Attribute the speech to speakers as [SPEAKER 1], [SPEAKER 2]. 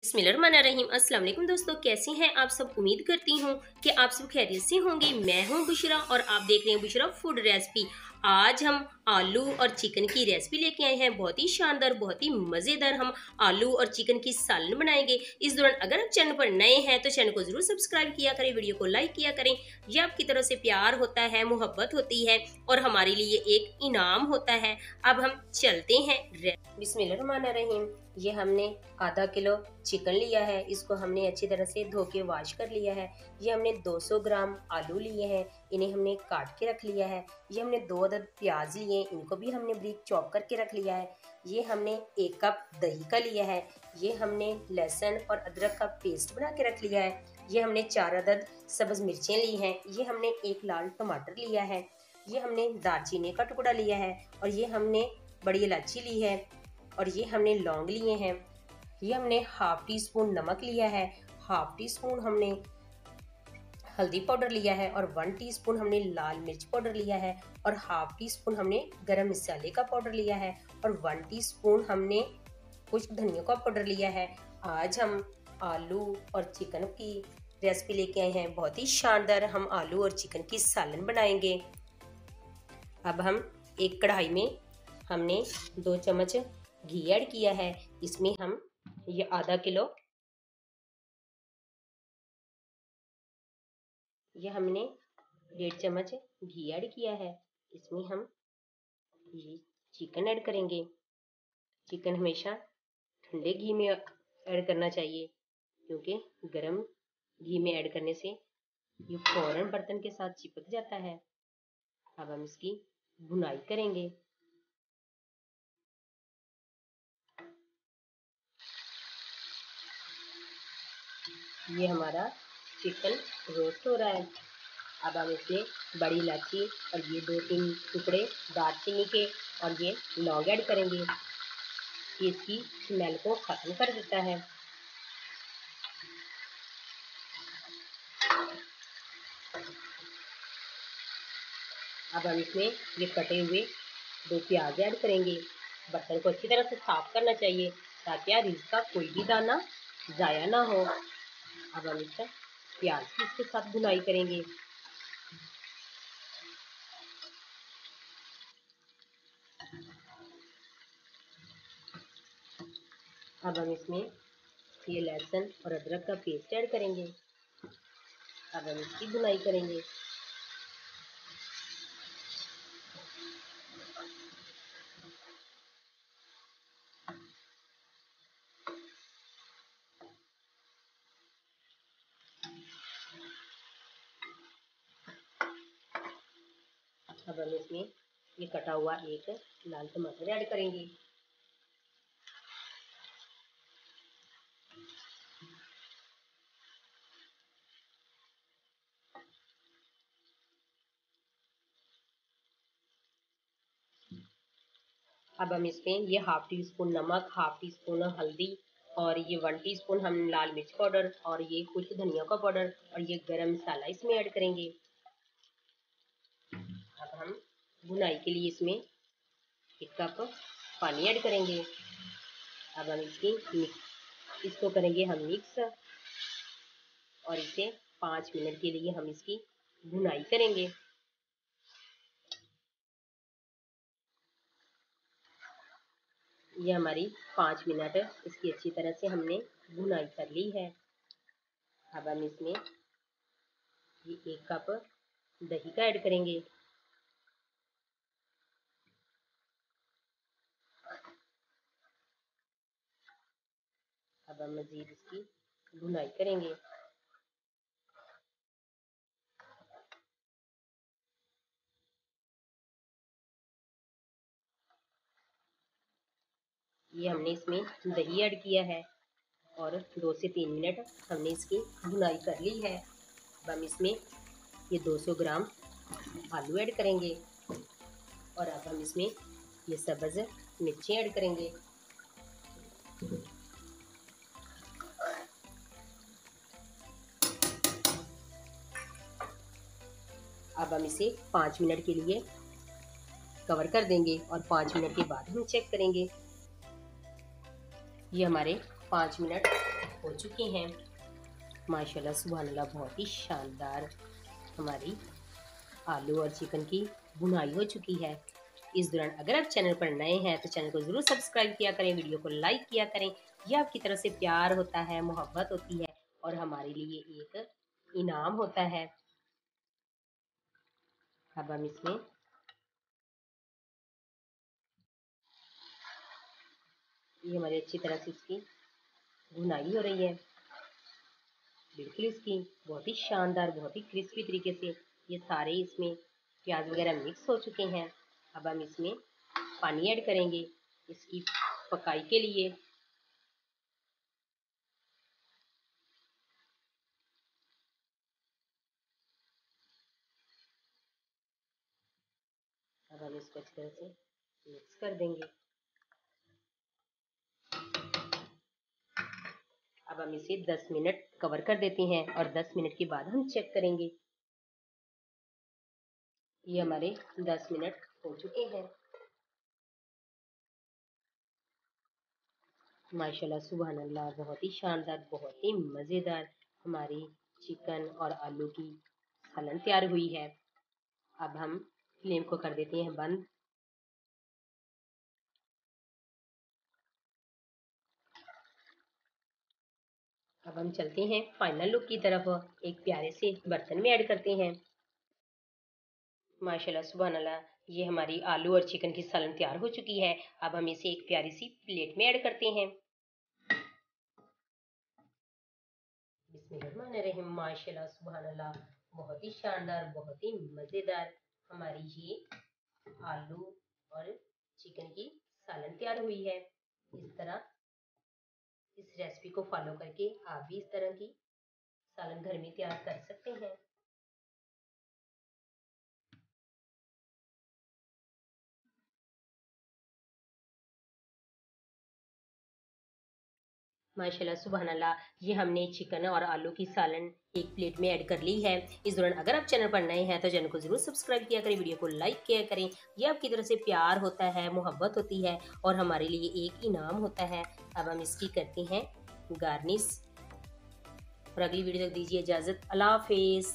[SPEAKER 1] बिस्मिल्लाहिर्रहमानिर्रहीम। अस्सलाम वालेकुम दोस्तों, कैसे हैं आप सब। उम्मीद करती हूँ कि आप सब खैरियत से होंगे। मैं हूँ बुशरा और आप देख रहे हैं बुशरा फूड रेसिपी। आज हम आलू और चिकन की रेसिपी लेके आए हैं। बहुत ही शानदार, बहुत ही मज़ेदार हम आलू और चिकन की सालन बनाएंगे। इस दौरान अगर आप चैनल पर नए हैं तो चैनल को ज़रूर सब्सक्राइब किया करें, वीडियो को लाइक किया करें। ये आपकी तरफ से प्यार होता है, मोहब्बत होती है और हमारे लिए एक इनाम होता है। अब हम चलते हैं। बिस्मिल्लाहिर्रहमानिर्रहीम। ये हमने आधा किलो चिकन लिया है, इसको हमने अच्छी तरह से धो के वॉश कर लिया है। ये हमने 200 ग्राम आलू लिए हैं, इन्हें हमने काट के रख लिया है। ये हमने 2 अदद प्याज लिए, इनको भी हमने बारीक चॉप करके रख लिया है। ये हमने 1 कप दही का लिया है। ये हमने लहसुन और अदरक का पेस्ट बना के रख लिया है। ये हमने 4 अदद सब्ज मिर्चें ली हैं। ये हमने 1 लाल टमाटर लिया है। ये हमने दालचीनी का टुकड़ा लिया है और ये हमने बड़ी इलायची ली है और ये हमने लौंग लिए हैं। ये हमने हाफ टी स्पून नमक लिया है, हाफ टी स्पून हमने हल्दी पाउडर लिया है और 1 टीस्पून हमने लाल मिर्च पाउडर लिया है और हाफ टी स्पून हमने गरम मसाले का पाउडर लिया है और 1 टीस्पून हमने कुछ धनिया का पाउडर लिया है। आज हम आलू और चिकन की रेसिपी लेके आए हैं। बहुत ही शानदार हम आलू और चिकन की सालन बनाएंगे। अब हम एक कढ़ाई में हमने 2 चम्मच घी ऐड किया है। इसमें हम ये आधा किलो ये हमने 1.5 चम्मच घी ऐड किया है। इसमें हम ये चिकन ऐड करेंगे। चिकन हमेशा ठंडे घी में ऐड करना चाहिए क्योंकि गरम घी में ऐड करने से ये फौरन बर्तन के साथ चिपक जाता है। अब हम इसकी भुनाई करेंगे। ये हमारा चिकन रोस्ट हो रहा है। अब हम इसमें बड़ी इलायची और ये 2-3 टुकड़े दालचीनी के और ये लौंग ऐड करेंगे। ये इसकी स्मेल को खत्म कर देता है। अब हम इसमें ये कटे हुए 2 प्याज ऐड करेंगे। बर्तन को अच्छी तरह से साफ करना चाहिए ताकि इसका कोई भी दाना ज़ाया ना हो। अब हम इसका प्याज की इसके साथ भुनाई करेंगे। अब हम इसमें ये लहसुन और अदरक का पेस्ट ऐड करेंगे। अब हम इसकी भुनाई करेंगे। अब हम इसमें ये कटा हुआ 1 लाल टमाटर ऐड करेंगे। अब हम इसमें ये हाफ टी स्पून नमक, हाफ टी स्पून हल्दी और ये 1 टीस्पून हम लाल मिर्च पाउडर और ये कुछ धनिया का पाउडर और ये गरम मसाला इसमें ऐड करेंगे। अब हम भुनाई के लिए इसमें 1 कप पानी ऐड करेंगे। अब हम इसको करेंगे हम मिक्स और इसे 5 मिनट के लिए हम इसकी भुनाई करेंगे। ये हमारी 5 मिनट इसकी अच्छी तरह से हमने भुनाई कर ली है। अब हम इसमें ये 1 कप दही का ऐड करेंगे। अब हम मज़ीद इसकी भुनाई करेंगे। ये हमने इसमें दही ऐड किया है और 2 से 3 मिनट हमने इसकी भुनाई कर ली है। अब हम इसमें ये 200 ग्राम आलू ऐड करेंगे और अब हम इसमें ये सब्ज़ मिर्चें ऐड करेंगे। अब हम इसे 5 मिनट के लिए कवर कर देंगे और 5 मिनट के बाद हम चेक करेंगे। ये हमारे 5 मिनट हो चुके हैं। माशाल्लाह सुभान अल्लाह, बहुत ही शानदार हमारी आलू और चिकन की भुनाई हो चुकी है। इस दौरान अगर आप चैनल पर नए हैं तो चैनल को ज़रूर सब्सक्राइब किया करें, वीडियो को लाइक किया करें। यह आपकी तरफ से प्यार होता है, मोहब्बत होती है और हमारे लिए एक इनाम होता है। अब हम इसमें ये हमारी अच्छी तरह से इसकी भुनाई हो रही है। बिल्कुल इसकी बहुत ही शानदार, बहुत ही क्रिस्पी तरीके से ये सारे इसमें प्याज वगैरह मिक्स हो चुके हैं। अब हम इसमें पानी ऐड करेंगे इसकी पकाई के लिए। अब हम इसको अच्छी तरह से मिक्स कर देंगे। अब हम इसे 10 मिनट कवर कर देते हैं और 10 मिनट के बाद हम चेक करेंगे। ये हमारे 10 मिनट हो चुके हैं। माशाल्लाह सुभान अल्लाह, बहुत ही शानदार, बहुत ही मज़ेदार हमारी चिकन और आलू की सालन तैयार हुई है। अब हम फ्लेम को कर देते हैं बंद। अब हम चलते हैं फाइनल लुक की तरफ। एक प्यारे से बर्तन में ऐड करते हैं। माशाल्लाह सुभान अल्लाह, ये हमारी आलू और चिकन की सालन तैयार हो चुकी है। अब हम इसे एक प्यारी सी प्लेट में ऐड करते हैं। बिस्मिल्लाहिर्रहमानिर्रहीम। माशाल्लाह सुभान अल्लाह, बहुत ही शानदार, बहुत ही मज़ेदार हमारी ये आलू और चिकन की सालन तैयार हुई है। इस तरह इस रेसिपी को फॉलो करके आप भी इस तरह की सालन घर में तैयार कर सकते हैं। माशाल्लाह सुभान अल्लाह, ये हमने चिकन और आलू की सालन एक प्लेट में ऐड कर ली है। इस दौरान अगर आप चैनल पर नए हैं तो चैनल को ज़रूर सब्सक्राइब किया करें, वीडियो को लाइक किया करें। ये आपकी तरफ से प्यार होता है, मोहब्बत होती है और हमारे लिए एक इनाम होता है। अब हम इसकी करते हैं गार्निश और अगली वीडियो तक दीजिए इजाज़त। अल्लाह हाफिज़।